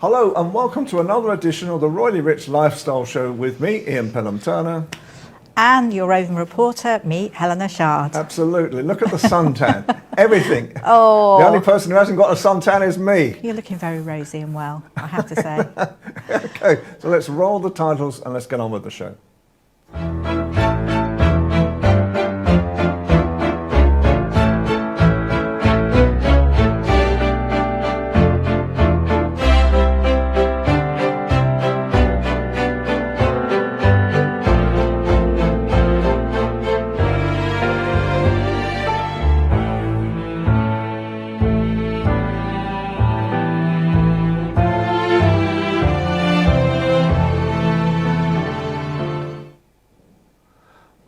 Hello and welcome to another edition of the Royally Rich Lifestyle Show with me, Ian Pelham Turner. And your roving reporter, me, Helena Chard. Absolutely. Look at the suntan. Everything. Oh. The only person who hasn't got a suntan is me. You're looking very rosy and well, I have to say. Okay, so let's roll the titles and let's get on with the show.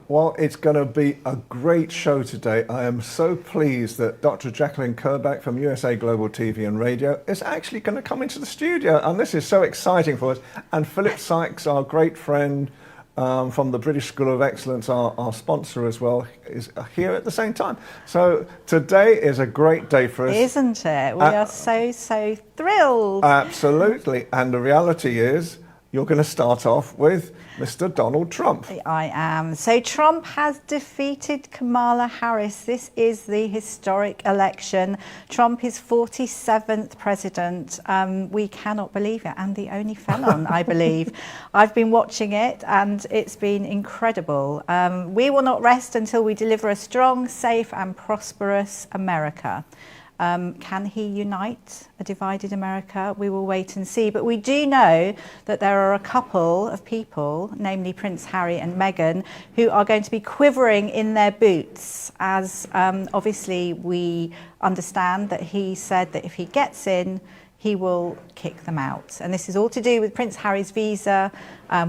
Well, it's going to be a great show today. I am so pleased that Dr. Jacqueline Kerbeck from USA Global TV and Radio is actually going to come into the studio, and this is so exciting for us. And Philip Sykes, our great friend from the British School of Excellence, our sponsor as well, is here at the same time. So today is a great day for us. Isn't it? We are so thrilled. Absolutely. And the reality is, you're going to start off with Mr. Donald Trump. I am. So Trump has defeated Kamala Harris. This is the historic election. Trump is 47th president. We cannot believe it. And the only felon, I believe. I've been watching it and it's been incredible. We will not rest until we deliver a strong, safe and prosperous America. Can he unite a divided America? We will wait and see. But we do know that there are a couple of people, namely Prince Harry and Meghan, who are going to be quivering in their boots, as obviously we understand that he said that if he gets in, he will kick them out. And this is all to do with Prince Harry's visa.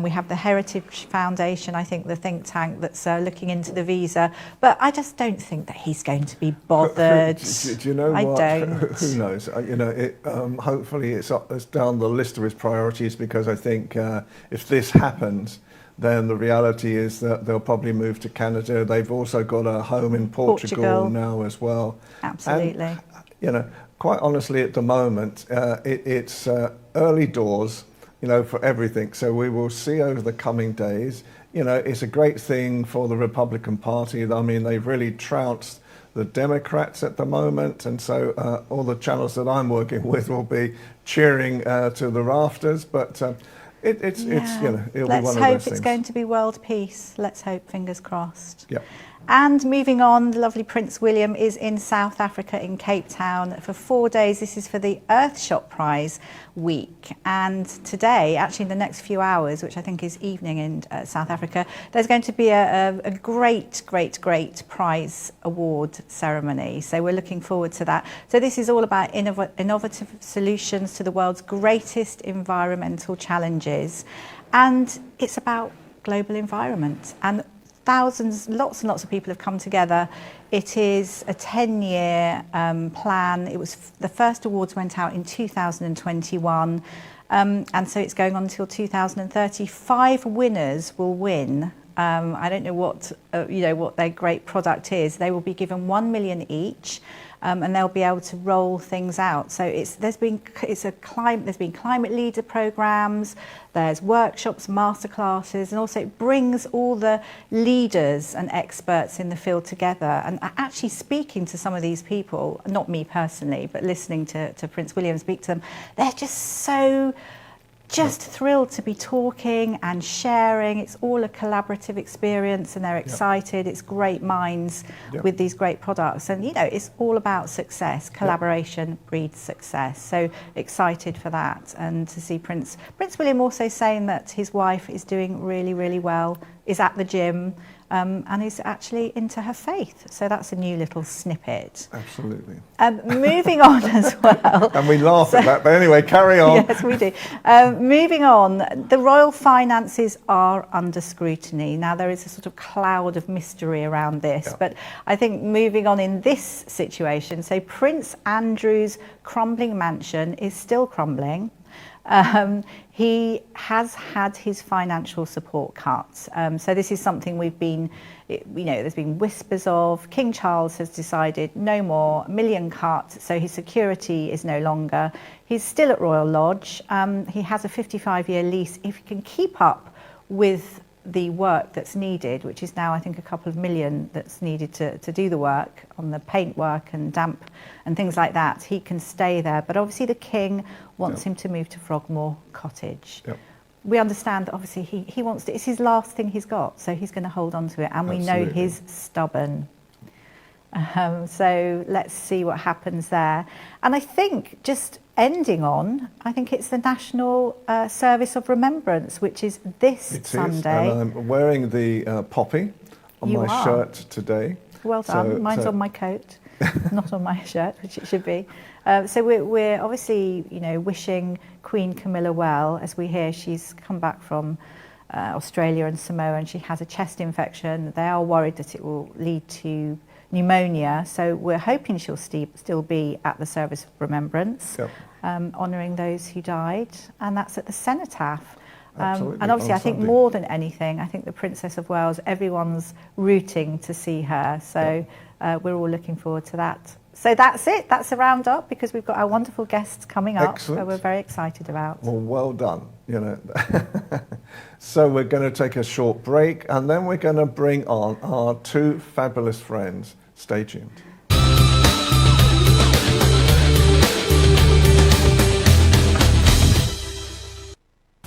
We have the Heritage Foundation, I think the think tank that's looking into the visa. But I just don't think that he's going to be bothered. Do you know what? I don't. Who knows? Hopefully it's down the list of his priorities, because I think if this happens, then the reality is that they'll probably move to Canada. They've also got a home in Portugal now as well. Absolutely. And, quite honestly, at the moment, it's early doors, for everything. So we will see over the coming days. It's a great thing for the Republican Party. I mean, they've really trounced the Democrats at the moment. And so all the channels that I'm working with will be cheering to the rafters. But it'll be one of those things. Let's hope it's going to be world peace. Let's hope, fingers crossed. Yeah. And moving on, the lovely Prince William is in South Africa, in Cape Town, for 4 days. This is for the Earthshot Prize week. And today, actually in the next few hours, which I think is evening in South Africa, there's going to be a great prize award ceremony. So we're looking forward to that. So this is all about innovative solutions to the world's greatest environmental challenges. And it's about global environment. And lots and lots of people have come together. It is a 10-year plan. The first awards went out in 2021, and so it's going on until 2030. 5 winners will win. I don't know what their great product is. They will be given 1 million each. And they'll be able to roll things out. So there's been climate leader programs, there's workshops, masterclasses, and also it brings all the leaders and experts in the field together. And actually speaking to some of these people, not me personally, but listening to Prince William speak to them, they're just thrilled to be talking and sharing. It's all a collaborative experience and they're excited. It's great minds with these great products. And, it's all about success. Collaboration breeds success. So excited for that. And to see Prince William also saying that his wife is doing really, really well, is at the gym, and is actually into her faith. So that's a new little snippet. Absolutely. Moving on as well. And we laugh at that, but anyway, carry on. Yes, we do. Moving on, the royal finances are under scrutiny. Now, there is a sort of cloud of mystery around this, but I think moving on in this situation, so Prince Andrew's crumbling mansion is still crumbling. He has had his financial support cut. So this is something there's been whispers of. King Charles has decided no more, $1 million cut, so his security is no longer. He's still at Royal Lodge. He has a 55-year lease. If he can keep up with the work that's needed, which is now I think a couple of million that's needed to do the work on the paint work and damp and things like that, he can stay there. But obviously the King wants him to move to Frogmore Cottage. Yep. We understand that obviously he wants to, it's his last thing he's got, so he's going to hold on to it, and we know he's stubborn. So let's see what happens there. And I think just ending on, I think it's the National Service of Remembrance, which is this Sunday. And I'm wearing the poppy on my shirt today. Well done. Mine's on my coat, not on my shirt, which it should be. So we're obviously, wishing Queen Camilla well, as we hear she's come back from Australia and Samoa, and she has a chest infection. They are worried that it will lead to pneumonia, so we're hoping she'll still be at the Service of Remembrance, honouring those who died, and that's at the Cenotaph. And obviously I think more than anything, I think the Princess of Wales, everyone's rooting to see her, so we're all looking forward to that. So that's it, that's a roundup, because we've got our wonderful guests coming up. Excellent. So we're very excited about. Well done, So we're going to take a short break, and then we're going to bring on our two fabulous friends. Stay tuned.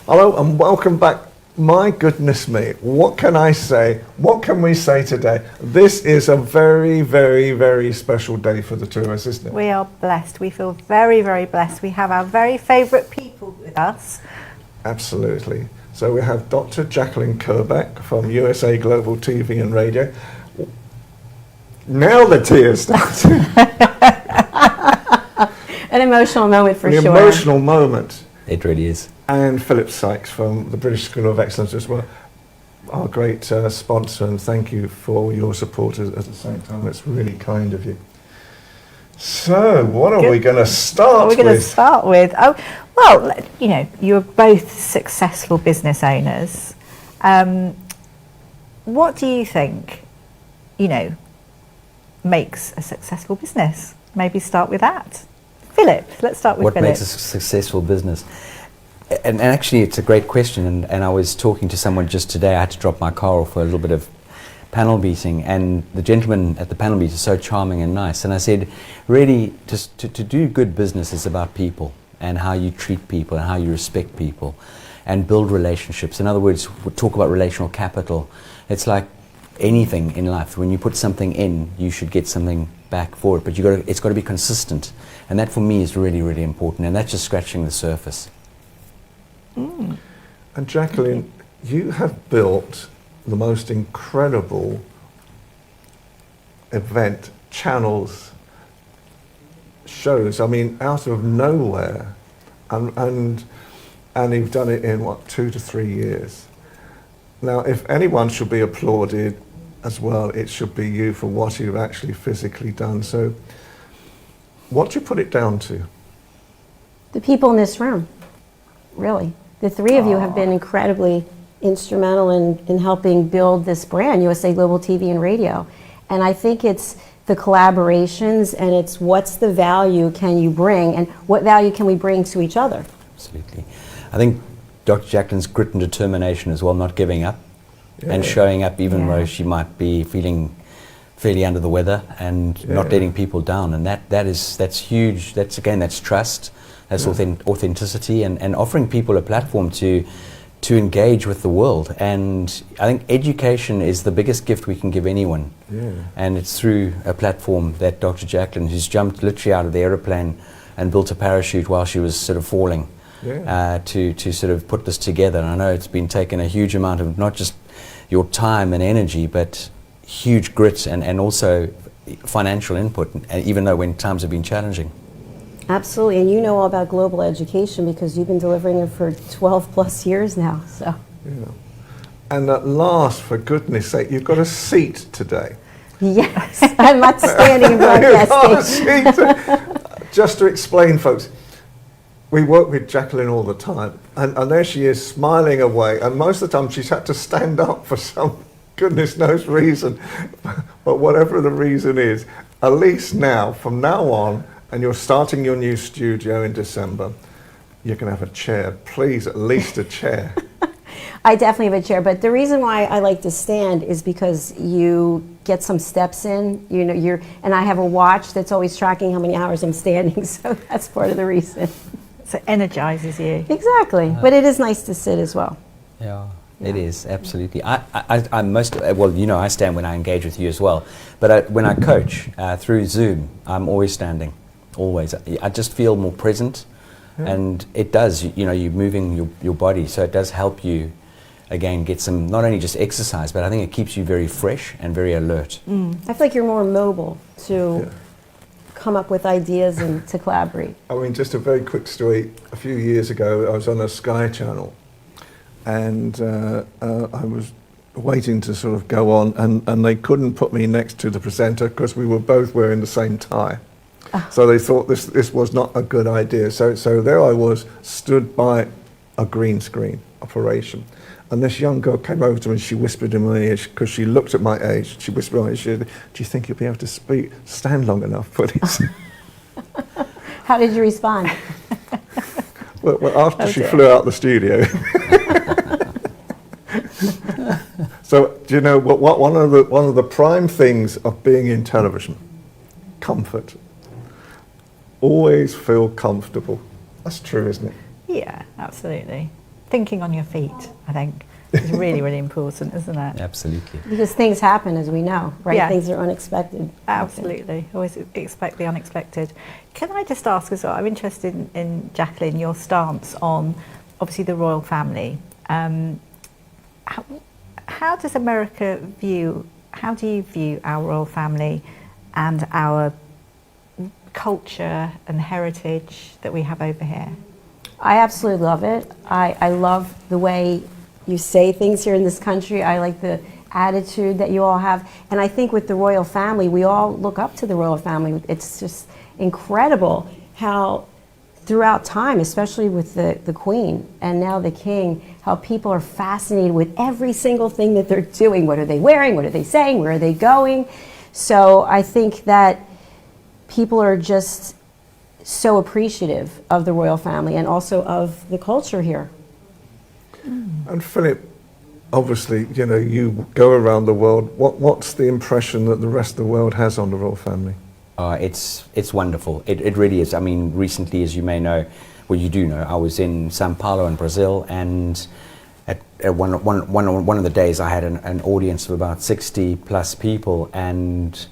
Hello and welcome back. My goodness me, what can I say? What can we say today? This is a very, very, very special day for the two of us, isn't it? We are blessed. We feel very, very blessed. We have our very favourite people with us. Absolutely. So we have Dr. Jacqueline Kerbeck from USA Global TV and Radio. Now the tears start. An emotional moment for sure. An emotional moment. It really is. And Philip Sykes from the British School of Excellence as well, our great sponsor, and thank you for your support at the same time. It's really kind of you. So, what are we going to start with? We're going to start with, you're both successful business owners. What do you think, makes a successful business? Maybe start with that. Philip, let's start with Philip. What makes a successful business? And actually, it's a great question. And I was talking to someone just today. I had to drop my car off for a little bit of panel beating. And the gentleman at the panel beat is so charming and nice. And I said, really, just to do good business is about people and how you treat people and how you respect people and build relationships. In other words, we talk about relational capital. It's like anything in life. When you put something in, you should get something back for it. But it's got to be consistent. And that, for me, is really, really important. And that's just scratching the surface. Mm. And Jacqueline, you have built the most incredible event, channels, shows, out of nowhere. And you've done it in, 2 to 3 years. Now, if anyone should be applauded as well, it should be you for what you've actually physically done. So, what do you put it down to? The people in this room, really. The three of you have been incredibly instrumental in helping build this brand, USA Global TV and Radio. And I think it's the collaborations, and it's what's the value can you bring, and what value can we bring to each other? Absolutely. I think Dr. Jacqueline's grit and determination as well, not giving up and showing up even though she might be feeling fairly under the weather and not letting people down. And that's huge. That's trust. That's authenticity and offering people a platform to engage with the world. And I think education is the biggest gift we can give anyone. Yeah. And it's through a platform that Dr. Jacqueline, who's jumped literally out of the aeroplane and built a parachute while she was sort of falling, to sort of put this together. And I know it's been taken a huge amount of not just your time and energy, but huge grit and also financial input, even though when times have been challenging. Absolutely, and you know all about global education because you've been delivering it for 12 plus years now. So. Yeah. And at last, for goodness sake, you've got a seat today. Yes, I'm not standing in broadcasting. Just to explain, folks, we work with Jacqueline all the time, and there she is smiling away, and most of the time she's had to stand up for some goodness knows reason, but whatever the reason is, at least now, from now on, and you're starting your new studio in December, you can have a chair, please, at least a chair. I definitely have a chair, but the reason why I like to stand is because you get some steps in, you know, and I have a watch that's always tracking how many hours I'm standing, so that's part of the reason. So it energizes you. Exactly, but it is nice to sit as well. Yeah. It is, absolutely. I'm well, you know, I stand when I engage with you as well, but when I coach through Zoom, I'm always standing, always. I just feel more present, and it does, you know, you're moving your body, so it does help you, again, get some, not only just exercise, but I think it keeps you very fresh and very alert. I feel like you're more mobile to come up with ideas and to collaborate. I mean, just a very quick story. A few years ago, I was on a Sky channel, and I was waiting to sort of go on, and they couldn't put me next to the presenter because we were both wearing the same tie. So they thought this was not a good idea. So there I was, stood by a green screen operation. And this young girl came over to me and she whispered in my ear, because she looked at my age, she whispered in my ear, she said, "Do you think you'll be able to stand long enough for this?" How did you respond? Well, after she flew out the studio. So, do you know what one of the prime things of being in television? Comfort. Always feel comfortable. That's true, isn't it? Yeah, absolutely. Thinking on your feet, I think, is really, really important, isn't it? Absolutely. Because things happen, as we know, right? Yeah. Things are unexpected. Absolutely. Always expect the unexpected. Can I just ask as well, I'm interested in Jacqueline, your stance on, obviously, the royal family. How does America how do you view our royal family and our culture and heritage that we have over here? I absolutely love it. I love the way you say things here in this country. I like the attitude that you all have. And I think with the royal family, we all look up to the royal family. It's just incredible how throughout time, especially with the Queen and now the King, how people are fascinated with every single thing that they're doing. What are they wearing? What are they saying? Where are they going? So I think that people are just so appreciative of the royal family and also of the culture here. And Philip, obviously, you know, you go around the world. What's the impression that the rest of the world has on the royal family? It's wonderful. It really is. I mean, recently, as you may know, well, you do know, I was in Sao Paulo in Brazil, and at one of the days I had an audience of about 60 plus people, and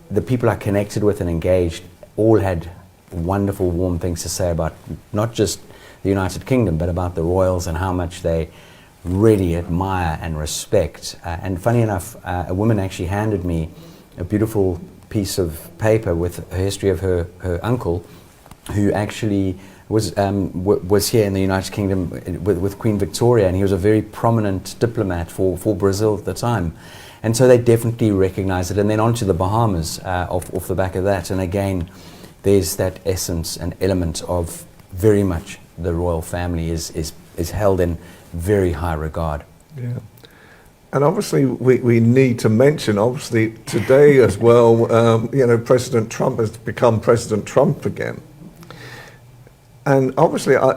the people I connected with and engaged all had wonderful, warm things to say about not just the United Kingdom, but about the royals and how much they really admire and respect. And funny enough, a woman actually handed me a beautiful piece of paper with a history of her uncle, who actually was here in the United Kingdom with Queen Victoria, and he was a very prominent diplomat for Brazil at the time. And so they definitely recognize it. And then on to the Bahamas off the back of that. And again, there's that essence and element of very much the royal family is held in very high regard. Yeah. And obviously, we need to mention, obviously, today as well, you know, President Trump has become President Trump again. And obviously, I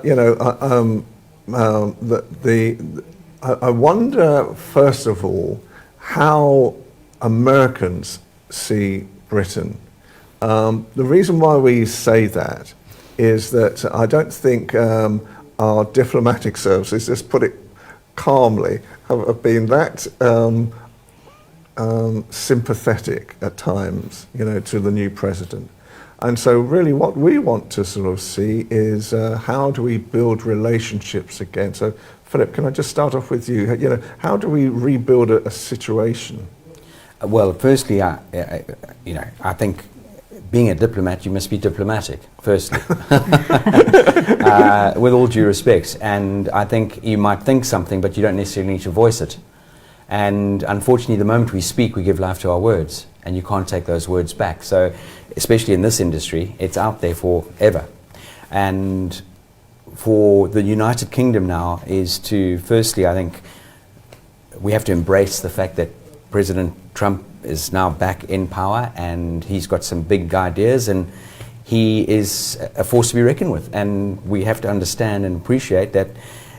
wonder, first of all, how Americans see Britain. The reason why we say that is that I don't think our diplomatic services, let's put it calmly, have been that sympathetic at times, you know, to the new president. And so really what we want to sort of see is how do we build relationships again? So Philip, can I just start off with you? You know, how do we rebuild a situation? Well, firstly, I think being a diplomat, you must be diplomatic, firstly, with all due respect. And I think you might think something, but you don't necessarily need to voice it. And unfortunately, the moment we speak, we give life to our words, and you can't take those words back. So, especially in this industry, it's out there forever. And for the United Kingdom now is to, firstly, I think we have to embrace the fact that President Trump is now back in power, and he's got some big ideas, and he is a force to be reckoned with. And we have to understand and appreciate that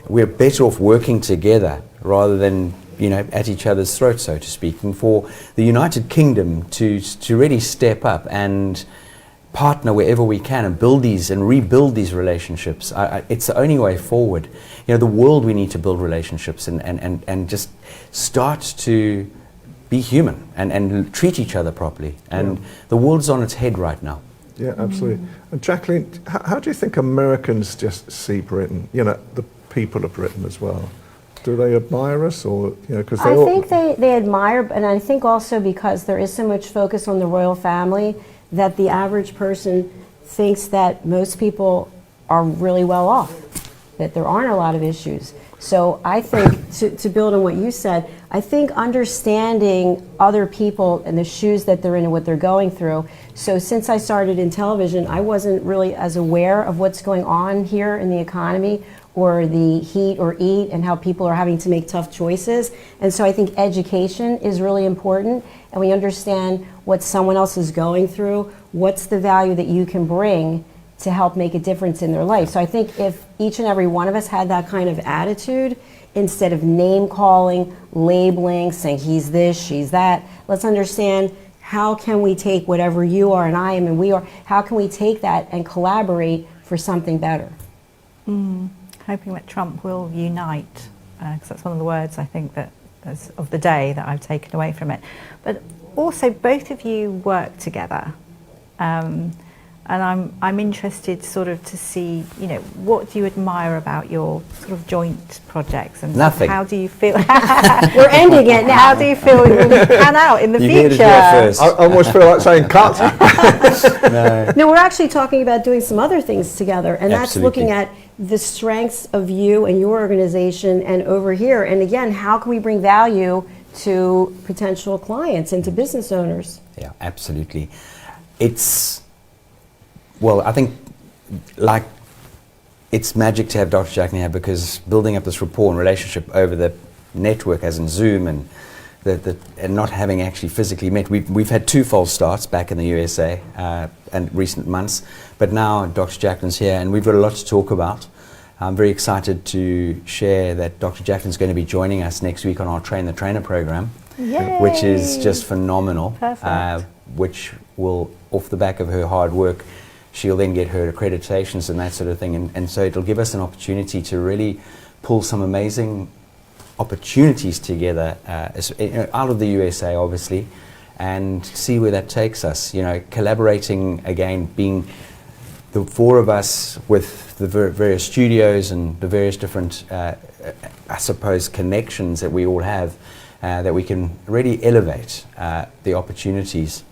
we're better off working together rather than, you know, at each other's throats, so to speak. And for the United Kingdom to really step up and partner wherever we can and build these and rebuild these relationships, it's the only way forward. You know, the world, we need to build relationships and just start to be human and treat each other properly. And the world's on its head right now. Yeah, absolutely. And Jacqueline, how do you think Americans just see Britain, you know, the people of Britain as well? Do they admire us, or, you know, because I think they admire, and I think also because there is so much focus on the royal family that the average person thinks that most people are really well off, that there aren't a lot of issues. So I think, to build on what you said, I think understanding other people and the shoes that they're in and what they're going through. So since I started in television, I wasn't really as aware of what's going on here in the economy, or the heat or eat, and how people are having to make tough choices. And so I think education is really important, and we understand what someone else is going through, what's the value that you can bring to help make a difference in their life. So I think if each and every one of us had that kind of attitude, instead of name calling, labeling, saying he's this, she's that, let's understand, how can we take whatever you are and I am and we are, how can we take that and collaborate for something better? Hoping that Trump will unite, because that's one of the words I think that of the day that I've taken away from it. But also, both of you work together, and I'm interested sort of to see, you know, what do you admire about your sort of joint projects, and nothing. How do you feel? We're ending it now. How do you feel it will pan out in the You future? heard it here first. I almost feel like saying cut. No, we're actually talking about doing some other things together, and that's Absolutely. looking at the strengths of you and your organization and over here. And again, how can we bring value to potential clients and to business owners? Yeah, absolutely. It's, well, I think, like, it's magic to have Dr. Jacqueline here, because building up this rapport and relationship over the network, as in Zoom, and and not having actually physically met. We've had 2 false starts back in the USA in recent months, but now Dr. Jacqueline's here, and we've got a lot to talk about. I'm very excited to share that Dr. Jacqueline's going to be joining us next week on our Train the Trainer program, Yay! which is just phenomenal. Perfect. Which will, off the back of her hard work, she'll then get her accreditations and that sort of thing, and so it'll give us an opportunity to really pull some amazing opportunities together out of the USA, obviously, and see where that takes us. You know, collaborating again, being the 4 of us with the various studios and the various different, I suppose, connections that we all have, that we can really elevate the opportunities.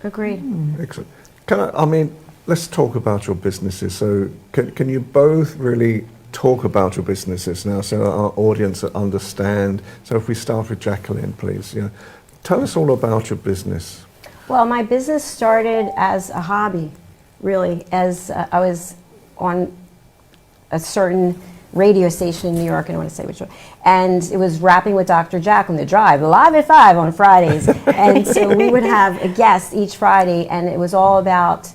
Agreed. Excellent. I mean, let's talk about your businesses. So can you both really talk about your businesses now, so our audience understand? So if we start with Jacqueline, please, you know, tell us all about your business. Well, my business started as a hobby, really, as I was on a certain radio station in New York, I don't want to say which one, and it was Rapping with Dr. Jacqueline, The Drive, live at 5 on Fridays. And so we would have a guest each Friday, and it was all about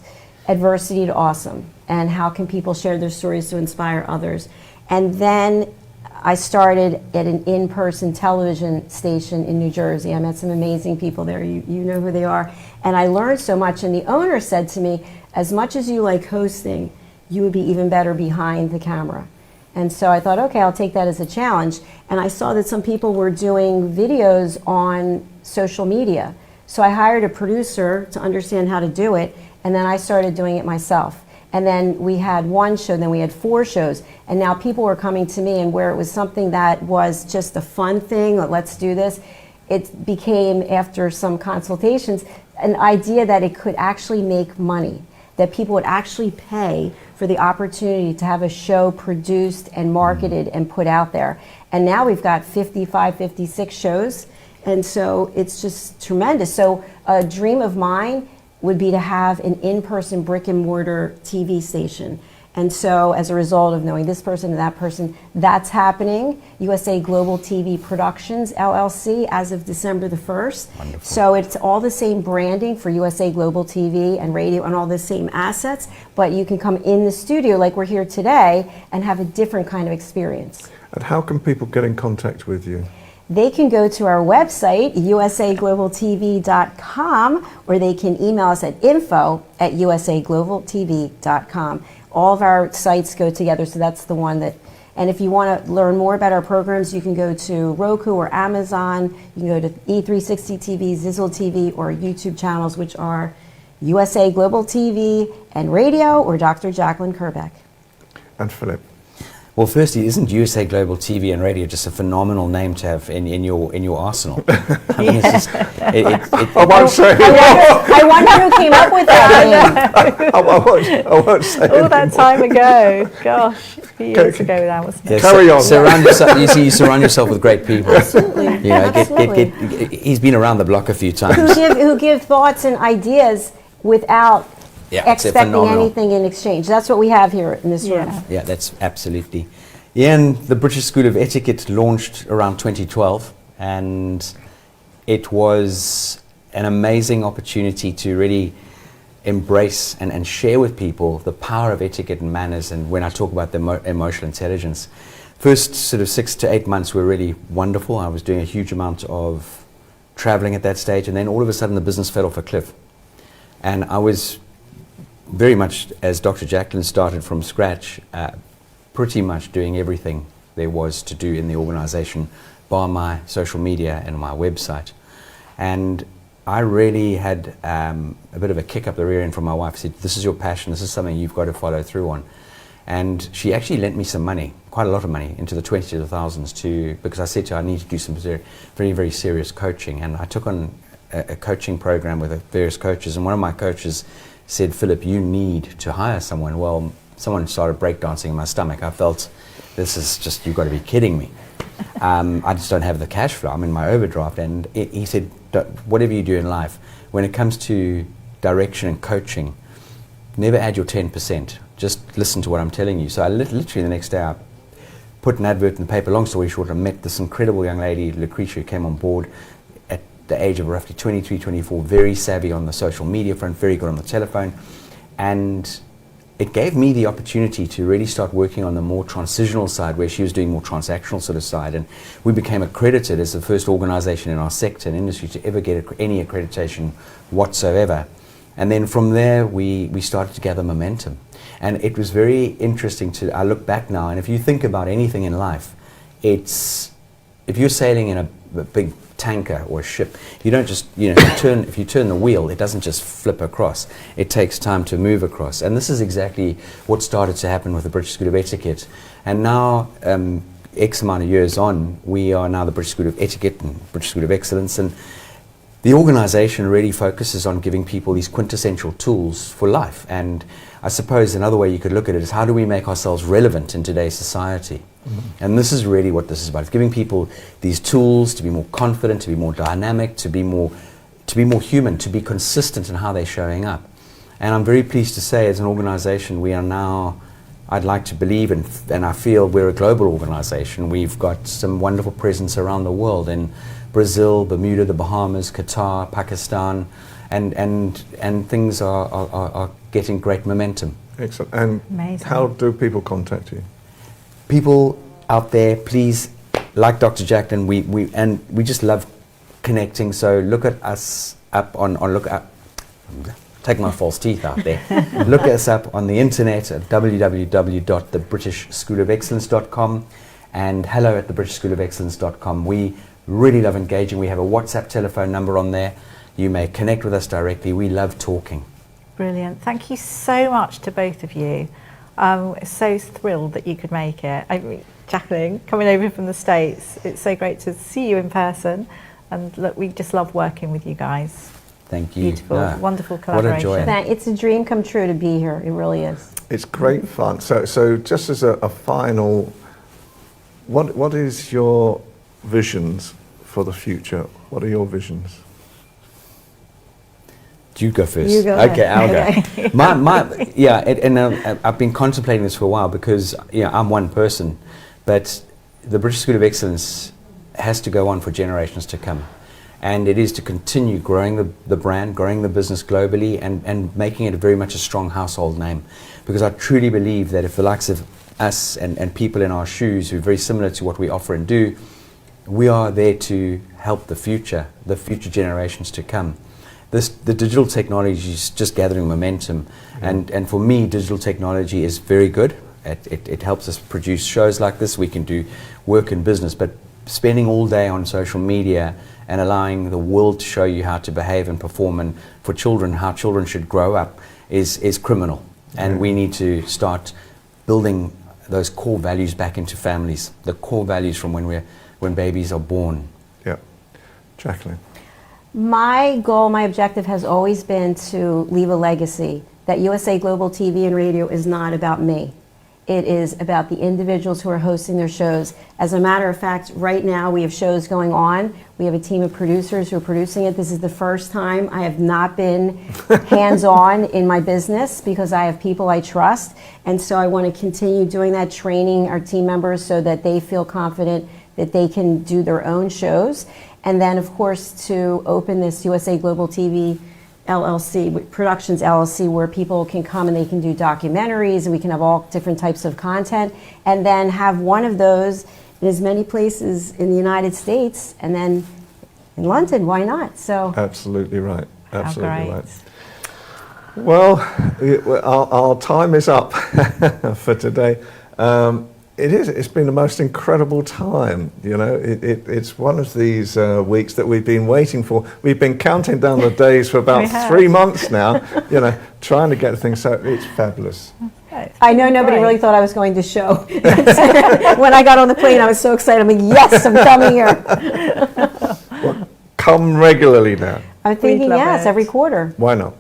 adversity to awesome, and how can people share their stories to inspire others. And then I started at an in-person television station in New Jersey. I met some amazing people there. You know who they are. And I learned so much, and the owner said to me, as much as you like hosting, you would be even better behind the camera. And so I thought, okay, I'll take that as a challenge. And I saw that some people were doing videos on social media. So I hired a producer to understand how to do it, and then I started doing it myself. And then we had 1 show, then we had 4 shows, and now people were coming to me, and where it was something that was just a fun thing, like, let's do this, it became, after some consultations, an idea that it could actually make money, that people would actually pay for the opportunity to have a show produced and marketed and put out there. And now we've got 55, 56 shows, and so it's just tremendous. So a dream of mine would be to have an in-person brick and mortar TV station. And so as a result of knowing this person and that person, that's happening. USA Global TV Productions, LLC, as of December the 1st. Wonderful. So it's all the same branding for USA Global TV and radio and all the same assets, but you can come in the studio like we're here today and have a different kind of experience. And how can people get in contact with you? They can go to our website, usaglobaltv.com, or they can email us at info@usaglobaltv.com. All of our sites go together, so that's the one that, and if you want to learn more about our programs, you can go to Roku or Amazon, you can go to E360 TV, Zizzle TV, or YouTube channels, which are USA Global TV and Radio, or Dr. Jacqueline Kerbeck. And Philip? Well, firstly, isn't USA Global TV and Radio just a phenomenal name to have in your arsenal? I mean, it's just, I won't say. I wonder who came up with that name. I won't say. All that time ago. Gosh, a few years ago now, wasn't it? Carry on. Surround yourself. You surround yourself with great people. Absolutely. You know, Absolutely. he's been around the block a few times. Who give thoughts and ideas without It's expecting phenomenal. anything in exchange. That's what we have here in this room. Yeah, that's absolutely. Yeah, and the British School of Etiquette launched around 2012, and it was an amazing opportunity to really embrace and share with people the power of etiquette and manners. And when I talk about the emotional intelligence, first sort of 6 to 8 months were really wonderful. I was doing a huge amount of traveling at that stage, and then all of a sudden the business fell off a cliff. And I was very much, as Dr. Jacqueline started from scratch, pretty much doing everything there was to do in the organization, bar my social media and my website. And I really had a bit of a kick up the rear end from my wife. Said, "This is your passion, this is something you've got to follow through on." And she actually lent me some money, quite a lot of money, into the 20s to the thousands, because I said to her, I need to do some very, very serious coaching. And I took on a coaching program with various coaches, and one of my coaches said, "Philip, you need to hire someone." Well, someone started breakdancing in my stomach. I felt, this is just, you've got to be kidding me. I just don't have the cash flow. I'm in my overdraft. And he said, whatever you do in life, when it comes to direction and coaching, never add your 10%. Just listen to what I'm telling you. So I literally the next day, I put an advert in the paper. Long story short, I met this incredible young lady, Lucretia, who came on board at the age of roughly 23, 24, very savvy on the social media front, very good on the telephone. And it gave me the opportunity to really start working on the more transitional side, where she was doing more transactional sort of side. And we became accredited as the first organization in our sector and industry to ever get any accreditation whatsoever. And then from there, we started to gather momentum. And it was very interesting I look back now, and if you think about anything in life, if you're sailing in a big tanker or a ship, you don't just, if you turn the wheel, it doesn't just flip across. It takes time to move across. And this is exactly what started to happen with the British School of Etiquette. And now, X amount of years on, we are now the British School of Etiquette and British School of Excellence. And the organization really focuses on giving people these quintessential tools for life. And I suppose another way you could look at it is, how do we make ourselves relevant in today's society? Mm-hmm. And this is really what this is about. It's giving people these tools to be more confident, to be more dynamic, to be more human, to be consistent in how they're showing up. And I'm very pleased to say, as an organization, we are now, I'd like to believe, and I feel we're a global organization. We've got some wonderful presence around the world, in Brazil, Bermuda, the Bahamas, Qatar, Pakistan, and things are getting great momentum. Excellent. And amazing. How do people contact you? People out there, please, like Dr. Jacqueline, we just love connecting. So look at us up take my false teeth out there. Look us up on the internet at www.thebritishschoolofexcellence.com and hello@thebritishschoolofexcellence.com. We really love engaging. We have a WhatsApp telephone number on there. You may connect with us directly. We love talking. Brilliant. Thank you so much to both of you. So thrilled that you could make it. Jacqueline, coming over from the States, it's so great to see you in person. And look, we just love working with you guys. Thank you. Beautiful, wonderful collaboration. What a joy. It's a dream come true to be here. It really is. It's great fun. So just as a final, what is your visions for the future? What are your visions? You go first. You go Okay, ahead. I'll go. I've been contemplating this for a while because I'm one person, but the British School of Excellence has to go on for generations to come. And it is to continue growing the brand, growing the business globally, and making it very much a strong household name. Because I truly believe that if the likes of us and people in our shoes who are very similar to what we offer and do, we are there to help the future generations to come. The digital technology is just gathering momentum, and for me, digital technology is very good. It helps us produce shows like this. We can do work in business, but spending all day on social media and allowing the world to show you how to behave and perform, and for children, how children should grow up, is criminal. And we need to start building those core values back into families, the core values from when babies are born. Yeah. Jacqueline. My goal, my objective has always been to leave a legacy, that USA Global TV and Radio is not about me. It is about the individuals who are hosting their shows. As a matter of fact, right now we have shows going on. We have a team of producers who are producing it. This is the first time I have not been hands-on in my business because I have people I trust. And so I want to continue doing that, training our team members so that they feel confident that they can do their own shows. And then, of course, to open this USA Global TV LLC, Productions LLC, where people can come and they can do documentaries, and we can have all different types of content, and then have one of those in as many places in the United States, and then in London, why not? So Absolutely right. Absolutely great. right. Well, our time is up for today. It's been the most incredible time. It's one of these weeks that we've been waiting for. We've been counting down the days for about 3 months now, trying to get things. So it's fabulous. I know nobody really thought I was going to show. When I got on the plane, I was so excited. I'm like, yes, I'm coming here. Well, come regularly now. I'm thinking, love yes, it. every quarter. Why not?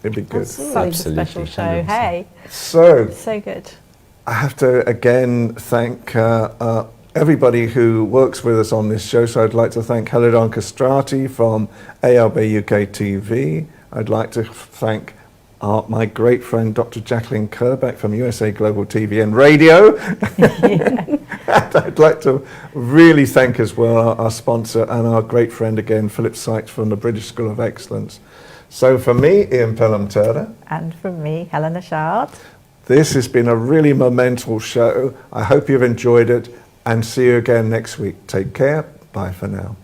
It'd be good. Absolutely. Such a special show. 100%. Hey, So good. I have to again thank everybody who works with us on this show. So I'd like to thank Helena Chard from ALB UK TV. I'd like to thank my great friend Dr. Jacqueline Kerbeck from USA Global TV and Radio. And I'd like to really thank as well our sponsor and our great friend again, Philip Sykes from the British School of Excellence. So for me, Ian Pelham, And from me, Helena Chard. this has been a really monumental show. I hope you've enjoyed it, and see you again next week. Take care. Bye for now.